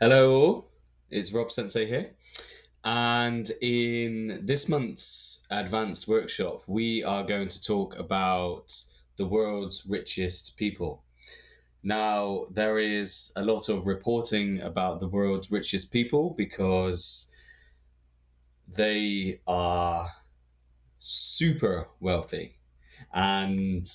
Hello, it's Rob Sensei here. And in this month's advanced workshop, we are going to talk about the world's richest people. Now, there is a lot of reporting about the world's richest people because they are super wealthy. And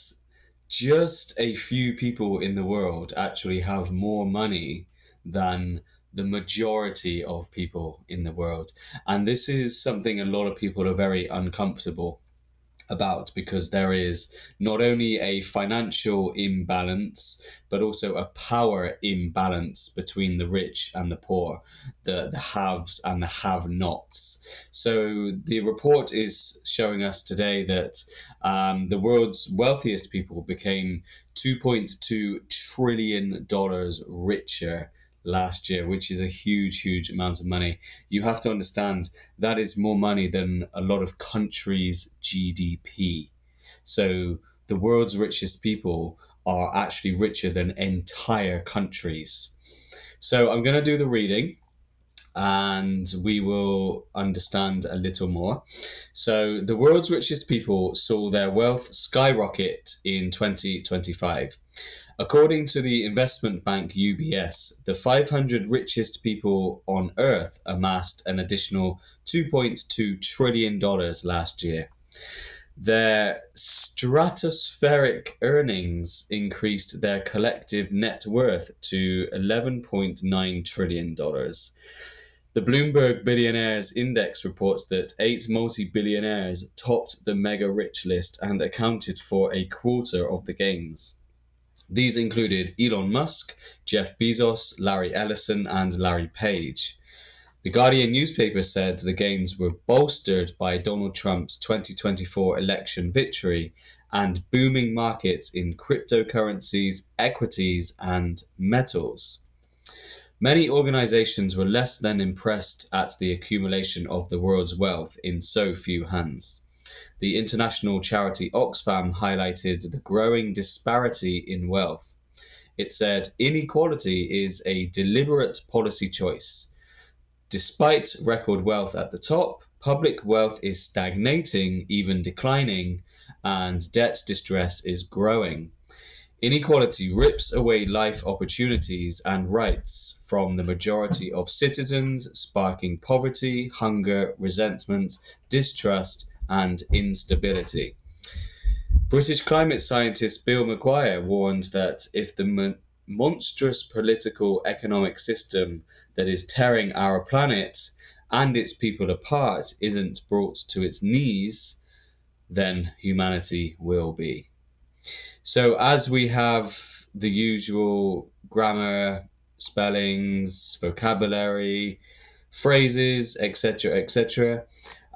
just a few people in the world actually have more money than the majority of people in the world. And this is something a lot of people are very uncomfortable about because there is not only a financial imbalance but also a power imbalance between the rich and the poor, the haves and the have-nots. So the report is showing us today that the world's wealthiest people became $2.2 trillion richer last year, which is a huge amount of money. You have to understand that is more money than a lot of countries' GDP. So the world's richest people are actually richer than entire countries. So I'm going to do the reading and we will understand a little more. So the world's richest people saw their wealth skyrocket in 2025. According to the investment bank UBS, the 500 richest people on Earth amassed an additional $2.2 trillion last year. Their stratospheric earnings increased their collective net worth to $11.9 trillion. The Bloomberg Billionaires Index reports that 8 multi-billionaires topped the mega rich list and accounted for a quarter of the gains. These included Elon Musk, Jeff Bezos, Larry Ellison, and Larry Page. The Guardian newspaper said the gains were bolstered by Donald Trump's 2024 election victory and booming markets in cryptocurrencies, equities, and metals. Many organizations were less than impressed at the accumulation of the world's wealth in so few hands. The international charity Oxfam highlighted the growing disparity in wealth. It said inequality is a deliberate policy choice. Despite record wealth at the top, public wealth is stagnating, even declining, and debt distress is growing. Inequality rips away life opportunities and rights from the majority of citizens, sparking poverty, hunger, resentment, distrust, and instability. British climate scientist Bill McGuire warned that if the monstrous political economic system that is tearing our planet and its people apart isn't brought to its knees, then humanity will be. So as we have the usual grammar, spellings, vocabulary, phrases, etc.,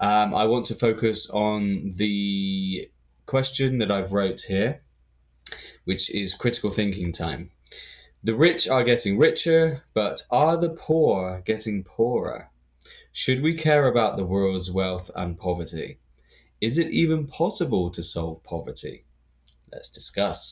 I want to focus on the question that I've wrote here, which is critical thinking time. The rich are getting richer, but are the poor getting poorer? Should we care about the world's wealth and poverty? Is it even possible to solve poverty? Let's discuss.